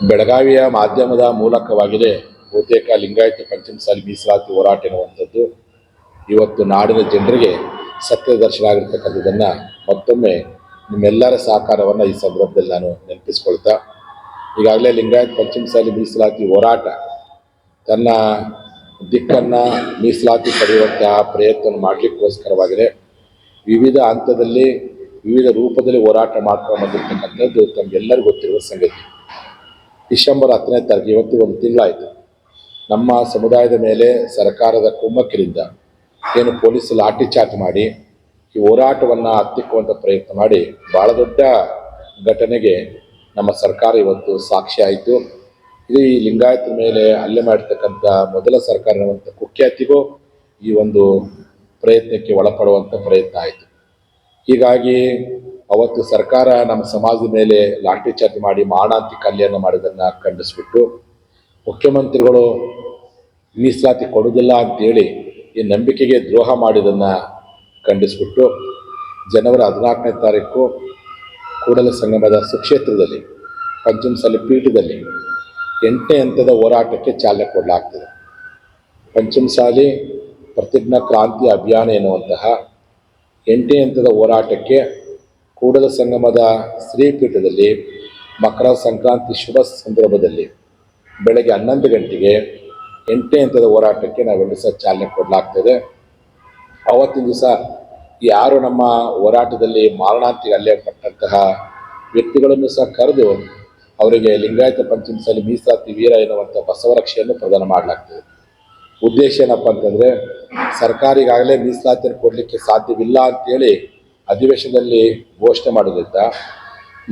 ಬೆಳಗಾವಿಯ ಮಾಧ್ಯಮದ ಮೂಲಕವಾಗಿದೆ ಬಹುತೇಕ ಲಿಂಗಾಯತ ಪಂಚಮಸಾಲಿ ಮೀಸಲಾತಿ ಹೋರಾಟ ಎನ್ನುವಂಥದ್ದು ಇವತ್ತು ನಾಡಿನ ಜನರಿಗೆ ಸತ್ಯ ದರ್ಶನ ಆಗಿರ್ತಕ್ಕಂಥದ್ದನ್ನು ಮತ್ತೊಮ್ಮೆ ನಿಮ್ಮೆಲ್ಲರ ಸಹಕಾರವನ್ನು ಈ ಸಂದರ್ಭದಲ್ಲಿ ನಾನು ನೆನಪಿಸ್ಕೊಳ್ತಾ, ಈಗಾಗಲೇ ಲಿಂಗಾಯತ ಪಂಚಮಸಾಲಿ ಮೀಸಲಾತಿ ಹೋರಾಟ ತನ್ನ ದಿಕ್ಕನ್ನು ಮೀಸಲಾತಿ ಪಡೆಯುವಂತಹ ಪ್ರಯತ್ನ ಮಾಡಲಿಕ್ಕೋಸ್ಕರವಾಗಿದೆ. ವಿವಿಧ ಹಂತದಲ್ಲಿ ವಿವಿಧ ರೂಪದಲ್ಲಿ ಹೋರಾಟ ಮಾಡ್ಕೊಂಡು ಬಂದಿರತಕ್ಕಂಥದ್ದು ತಮಗೆಲ್ಲರಿಗೂ ಗೊತ್ತಿರುವ ಸಂಗತಿ. ಡಿಸೆಂಬರ್ 10ನೇ ತಾರೀಕು, ಇವತ್ತು ಒಂದು ತಿಂಗಳಾಯಿತು, ನಮ್ಮ ಸಮುದಾಯದ ಮೇಲೆ ಸರ್ಕಾರದ ಕುಮ್ಮಕ್ಕಿನಿಂದ ಏನು ಪೊಲೀಸ್ ಲಾಠಿ ಚಾರ್ಜ್ ಮಾಡಿ ಈ ಹೋರಾಟವನ್ನು ಹತ್ತಿಕ್ಕುವಂಥ ಪ್ರಯತ್ನ ಮಾಡಿ ಭಾಳ ದೊಡ್ಡ ಘಟನೆಗೆ ನಮ್ಮ ಸರ್ಕಾರ ಇವತ್ತು ಸಾಕ್ಷಿ ಆಯಿತು. ಇದು ಈ ಲಿಂಗಾಯತರ ಮೇಲೆ ಹಲ್ಲೆ ಮಾಡಿರ್ತಕ್ಕಂಥ ಮೊದಲ ಸರ್ಕಾರ ಅನ್ನುವಂಥ ಕುಖ್ಯಾತಿಗೂ ಈ ಒಂದು ಪ್ರಯತ್ನಕ್ಕೆ ಒಳಪಡುವಂಥ ಪ್ರಯತ್ನ ಆಯಿತು. ಹೀಗಾಗಿ ಅವತ್ತು ಸರ್ಕಾರ ನಮ್ಮ ಸಮಾಜದ ಮೇಲೆ ಲಾಠಿ ಚಾರ್ಜ್ ಮಾಡಿ ಮಾರಣಾಂತಿಕ ಹಲ್ಲೆಯನ್ನು ಮಾಡೋದನ್ನು ಖಂಡಿಸ್ಬಿಟ್ಟು, ಮುಖ್ಯಮಂತ್ರಿಗಳು ಮೀಸಲಾತಿ ಕೊಡುವುದಿಲ್ಲ ಅಂತೇಳಿ ಈ ನಂಬಿಕೆಗೆ ದ್ರೋಹ ಮಾಡಿದ್ದನ್ನು ಖಂಡಿಸ್ಬಿಟ್ಟು, ಜನವರಿ 14ನೇ ತಾರೀಕು ಕೂಡಲ ಸಂಗಮದ ಸುಕ್ಷೇತ್ರದಲ್ಲಿ ಪಂಚಮಸಾಲಿ ಪೀಠದಲ್ಲಿ 8ನೇ ಹಂತದ ಹೋರಾಟಕ್ಕೆ ಚಾಲನೆ ಕೊಡಲಾಗ್ತದೆ. ಪಂಚಮಸಾಲಿ ಪ್ರತಿಜ್ಞಾ ಕ್ರಾಂತಿ ಅಭಿಯಾನ ಎನ್ನುವಂತಹ 8ನೇ ಹಂತದ ಹೋರಾಟಕ್ಕೆ ಕೂಡಲ ಸಂಗಮದ ಶ್ರೀಪೀಠದಲ್ಲಿ ಮಕರ ಸಂಕ್ರಾಂತಿ ಶುಭ ಸಂದರ್ಭದಲ್ಲಿ ಬೆಳಗ್ಗೆ 11 ಗಂಟೆಗೆ 8ನೇ ಹಂತದ ಹೋರಾಟಕ್ಕೆ ನಾವೆಲ್ಲರೂ ಸಹ ಚಾಲನೆ ಕೊಡಲಾಗ್ತದೆ. ಆವತ್ತಿನ ದಿವಸ ಯಾರು ನಮ್ಮ ಹೋರಾಟದಲ್ಲಿ ಮಾರಣಾಂತಿಕ ಹಲ್ಲೆ ಪಟ್ಟಂತಹ ವ್ಯಕ್ತಿಗಳನ್ನು ಸಹ ಕರೆದು ಅವರಿಗೆ ಲಿಂಗಾಯತ ಪಂಚಮಸಾಲಿ ಮೀಸಲಾತಿ ವೀರ ಎನ್ನುವಂಥ ಬಸವರಕ್ಷೆಯನ್ನು ಪ್ರದಾನ ಮಾಡಲಾಗ್ತದೆ. ಉದ್ದೇಶ ಏನಪ್ಪ ಅಂತಂದರೆ, ಸರ್ಕಾರ ಈಗಾಗಲೇ ಮೀಸಲಾತಿಯನ್ನು ಕೊಡಲಿಕ್ಕೆ ಸಾಧ್ಯವಿಲ್ಲ ಅಂತೇಳಿ ಅಧಿವೇಶನದಲ್ಲಿ ಘೋಷಣೆ ಮಾಡೋದ್ರಿಂದ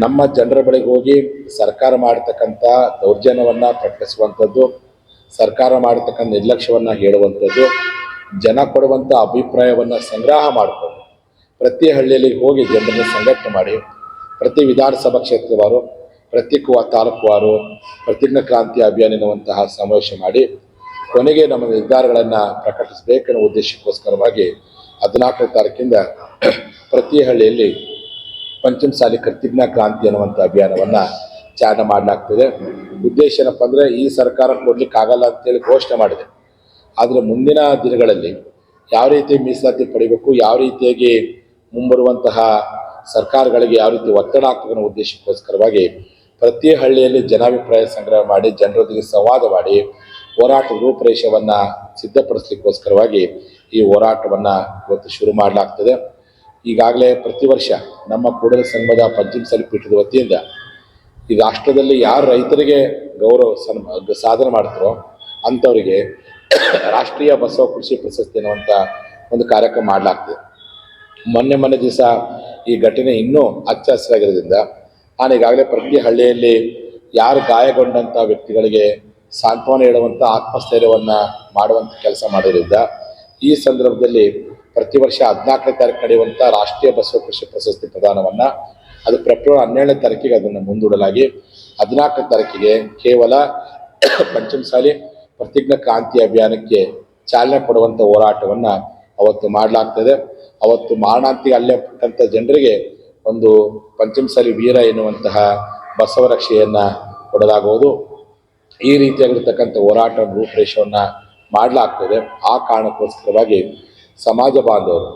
ನಮ್ಮ ಜನರ ಬಳಿಗೆ ಹೋಗಿ ಸರ್ಕಾರ ಮಾಡತಕ್ಕಂಥ ದೌರ್ಜನ್ಯವನ್ನು ಪ್ರಕಟಿಸುವಂಥದ್ದು, ಸರ್ಕಾರ ಮಾಡತಕ್ಕಂಥ ನಿರ್ಲಕ್ಷ್ಯವನ್ನು ಹೇಳುವಂಥದ್ದು, ಜನ ಕೊಡುವಂಥ ಅಭಿಪ್ರಾಯವನ್ನು ಸಂಗ್ರಹ ಮಾಡಿಕೊಂಡು ಪ್ರತಿ ಹಳ್ಳಿಯಲ್ಲಿ ಹೋಗಿ ಜನರನ್ನು ಸಂಘಟನೆ ಮಾಡಿ ಪ್ರತಿ ವಿಧಾನಸಭಾ ಕ್ಷೇತ್ರವಾರು, ಪ್ರತಿ ತಾಲೂಕುವಾರು ಪ್ರತಿಜ್ಞಾ ಕ್ರಾಂತಿ ಅಭಿಯಾನ ಎನ್ನುವಂತಹ ಸಮಾವೇಶ ಮಾಡಿ ಕೊನೆಗೆ ನಮ್ಮ ನಿರ್ಧಾರಗಳನ್ನು ಪ್ರಕಟಿಸಬೇಕೆನ್ನುವ ಉದ್ದೇಶಕ್ಕೋಸ್ಕರವಾಗಿ 14ನೇ ತಾರೀಕಿಂದ ಪ್ರತಿ ಹಳ್ಳಿಯಲ್ಲಿ ಪಂಚಮಸಾಲಿ ಪ್ರತಿಜ್ಞಾ ಕ್ರಾಂತಿ ಅನ್ನುವಂಥ ಅಭಿಯಾನವನ್ನು ಚಾಲನೆ ಮಾಡಲಾಗ್ತದೆ. ಉದ್ದೇಶ ಏನಪ್ಪ ಅಂದರೆ, ಈ ಸರ್ಕಾರ ಕೊಡ್ಲಿಕ್ಕೆ ಆಗಲ್ಲ ಅಂತೇಳಿ ಘೋಷಣೆ ಮಾಡಿದೆ, ಆದರೆ ಮುಂದಿನ ದಿನಗಳಲ್ಲಿ ಯಾವ ರೀತಿ ಮೀಸಲಾತಿ ಪಡಿಬೇಕು, ಯಾವ ರೀತಿಯಾಗಿ ಮುಂಬರುವಂತಹ ಸರ್ಕಾರಗಳಿಗೆ ಯಾವ ರೀತಿ ಒತ್ತಡ ಆಗ್ತದೆ ಅನ್ನೋ ಉದ್ದೇಶಕ್ಕೋಸ್ಕರವಾಗಿ ಪ್ರತಿ ಹಳ್ಳಿಯಲ್ಲಿ ಜನಾಭಿಪ್ರಾಯ ಸಂಗ್ರಹ ಮಾಡಿ ಜನರೊಂದಿಗೆ ಸಂವಾದ ಮಾಡಿ ಹೋರಾಟದ ರೂಪರೇಷೆಯನ್ನು ಸಿದ್ಧಪಡಿಸಲಿಕ್ಕೋಸ್ಕರವಾಗಿ ಈ ಹೋರಾಟವನ್ನು ಇವತ್ತು ಶುರು ಮಾಡಲಾಗ್ತದೆ. ಈಗಾಗಲೇ ಪ್ರತಿ ವರ್ಷ ನಮ್ಮ ಕೂಡಲ ಸಂಗಮದ ಪಂಚಮಸಾಲಿ ಪೀಠದ ವತಿಯಿಂದ ಈ ರಾಷ್ಟ್ರದಲ್ಲಿ ಯಾರು ರೈತರಿಗೆ ಗೌರವ ಸಾಧನೆ ಮಾಡ್ತಾರೋ ಅಂಥವರಿಗೆ ರಾಷ್ಟ್ರೀಯ ಬಸವ ಕೃಷಿ ಪ್ರಶಸ್ತಿ ಅನ್ನುವಂಥ ಒಂದು ಕಾರ್ಯಕ್ರಮ ಮಾಡಲಾಗ್ತದೆ. ಮೊನ್ನೆ ದಿವಸ ಈ ಘಟನೆ ಇನ್ನೂ ಹಚ್ಚ ಹಸಿರಾಗಿರೋದ್ರಿಂದ ನಾನು ಈಗಾಗಲೇ ಪ್ರತಿ ಹಳ್ಳಿಯಲ್ಲಿ ಯಾರು ಗಾಯಗೊಂಡಂಥ ವ್ಯಕ್ತಿಗಳಿಗೆ ಸಾಂತ್ವನ ಹೇಳುವಂಥ ಆತ್ಮಸ್ಥೈರ್ಯವನ್ನು ಮಾಡುವಂಥ ಕೆಲಸ ಮಾಡೋದ್ರಿಂದ ಈ ಸಂದರ್ಭದಲ್ಲಿ ಪ್ರತಿ ವರ್ಷ 14ನೇ ತಾರೀಕು ನಡೆಯುವಂಥ ರಾಷ್ಟ್ರೀಯ ಬಸವ ಕೃಷಿ ಪ್ರಶಸ್ತಿ ಪ್ರದಾನವನ್ನು ಅದು ಫೆಬ್ರವರಿ 12ನೇ ತಾರೀಕಿಗೆ ಅದನ್ನು ಮುಂದೂಡಲಾಗಿ 14ನೇ ತಾರೀಕಿಗೆ ಕೇವಲ ಪಂಚಮಸಾಲಿ ಪ್ರತಿಜ್ಞಾ ಕ್ರಾಂತಿ ಅಭಿಯಾನಕ್ಕೆ ಚಾಲನೆ ಕೊಡುವಂಥ ಹೋರಾಟವನ್ನು ಅವತ್ತು ಮಾಡಲಾಗ್ತದೆ. ಅವತ್ತು ಮಾರಣಾಂತಿಕ ಹಲ್ಲೆ ಪಟ್ಟಂಥ ಜನರಿಗೆ ಒಂದು ಪಂಚಮಸಾಲಿ ವೀರ ಎನ್ನುವಂತಹ ಬಸವರಕ್ಷೆಯನ್ನು ಕೊಡಲಾಗುವುದು. ಈ ರೀತಿಯಾಗಿರ್ತಕ್ಕಂಥ ಹೋರಾಟ ರೂಪರೇಷವನ್ನು ಮಾಡಲಾಗ್ತದೆ. ಆ ಕಾರಣಕ್ಕೋಸ್ಕರವಾಗಿ ಸಮಾಜ ಬಾಂಧವರು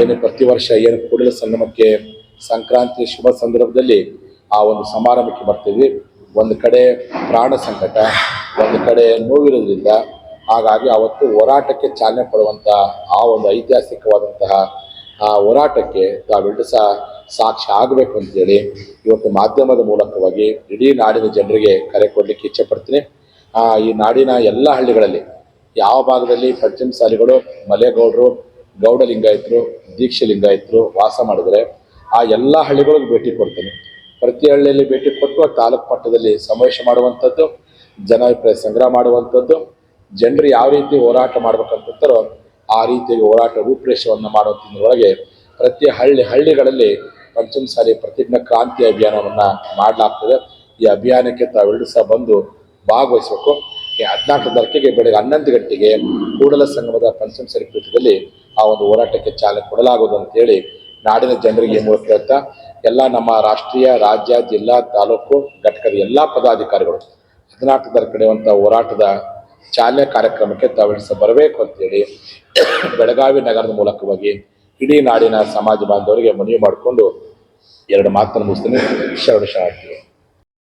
ಏನು ಪ್ರತಿ ವರ್ಷ ಏನು ಕೂಡಲ ಸಂಗಮಕ್ಕೆ ಸಂಕ್ರಾಂತಿ ಶುಭ ಸಂದರ್ಭದಲ್ಲಿ ಆ ಒಂದು ಸಮಾರಂಭಕ್ಕೆ ಬರ್ತೀವಿ, ಒಂದು ಕಡೆ ಪ್ರಾಣ ಸಂಕಟ, ಒಂದು ಕಡೆ ನೋವಿರೋದ್ರಿಂದ ಹಾಗಾಗಿ ಅವತ್ತು ಹೋರಾಟಕ್ಕೆ ಚಾಲನೆ ಕೊಡುವಂಥ ಆ ಒಂದು ಐತಿಹಾಸಿಕವಾದಂತಹ ಆ ಹೋರಾಟಕ್ಕೆ ತಾವೆಲ್ಲರೂ ಸಹ ಸಾಕ್ಷಿ ಆಗಬೇಕು ಅಂತೇಳಿ ಇವತ್ತು ಮಾಧ್ಯಮದ ಮೂಲಕವಾಗಿ ಇಡೀ ನಾಡಿನ ಜನರಿಗೆ ಕರೆ ಕೊಡಲಿಕ್ಕೆ ಇಚ್ಛೆಪಡ್ತೀನಿ. ಈ ನಾಡಿನ ಎಲ್ಲ ಹಳ್ಳಿಗಳಲ್ಲಿ ಯಾವ ಭಾಗದಲ್ಲಿ ಪಂಚಮಸಾಲಿಗಳು, ಮಲೆಗೌಡರು, ಗೌಡ ಲಿಂಗಾಯತರು, ದೀಕ್ಷೆ ಲಿಂಗಾಯತರು ವಾಸ ಮಾಡಿದರೆ ಆ ಎಲ್ಲ ಹಳ್ಳಿಗಳಿಗೂ ಭೇಟಿ ಕೊಡ್ತೀನಿ. ಪ್ರತಿ ಹಳ್ಳಿಯಲ್ಲಿ ಭೇಟಿ ಕೊಟ್ಟು ಆ ತಾಲೂಕು ಮಟ್ಟದಲ್ಲಿ ಸಮಾವೇಶ ಮಾಡುವಂಥದ್ದು, ಜನಾಭಿಪ್ರಾಯ ಸಂಗ್ರಹ ಮಾಡುವಂಥದ್ದು, ಜನರು ಯಾವ ರೀತಿ ಹೋರಾಟ ಮಾಡ್ಬೇಕಂತಾರೋ ಆ ರೀತಿಯಾಗಿ ಹೋರಾಟ ರೂಪರೇಷೆಯನ್ನು ಮಾಡುವಂಥದ್ರೊಳಗೆ ಪ್ರತಿ ಹಳ್ಳಿಗಳಲ್ಲಿ ಪಂಚಮಸಾಲಿ ಪ್ರತಿಜ್ಞಾ ಕ್ರಾಂತಿ ಅಭಿಯಾನವನ್ನು ಮಾಡಲಾಗ್ತದೆ. ಈ ಅಭಿಯಾನಕ್ಕೆ ತಾವೆಲ್ಲರೂ ಸಹ ಬಂದು ಭಾಗವಹಿಸಬೇಕು. 14ನೇ ತಾರೀಕಿಗೆ ಬೆಳಗ್ಗೆ 11 ಗಂಟೆಗೆ ಕೂಡಲ ಸಂಗಮದ ಪಂಚಮಸಾಲಿ ಪೀಠದಲ್ಲಿ ಆ ಒಂದು ಹೋರಾಟಕ್ಕೆ ಚಾಲನೆ ಕೊಡಲಾಗುವುದು ಅಂತೇಳಿ ನಾಡಿನ ಜನರಿಗೆ ಮೂಲಕ ಹೇಳ್ತಾ ಎಲ್ಲ ನಮ್ಮ ರಾಷ್ಟ್ರೀಯ, ರಾಜ್ಯ, ಜಿಲ್ಲಾ, ತಾಲೂಕು ಘಟಕದ ಎಲ್ಲ ಪದಾಧಿಕಾರಿಗಳು 14ರ ಕಡೆಯುವಂಥ ಹೋರಾಟದ ಚಾಲನೆ ಕಾರ್ಯಕ್ರಮಕ್ಕೆ ಬರಬೇಕು ಅಂತೇಳಿ ಬೆಳಗಾವಿ ನಗರದ ಮೂಲಕವಾಗಿ ಇಡೀ ನಾಡಿನ ಸಮಾಜ ಬಾಂಧವರಿಗೆ ಮನವಿ ಮಾಡಿಕೊಂಡು 2 ಮಾತನ್ನು ಮುಗಿಸ್ತೀನಿ. ಶರಣ ಶರಣಾರ್ಥಿಗಳು.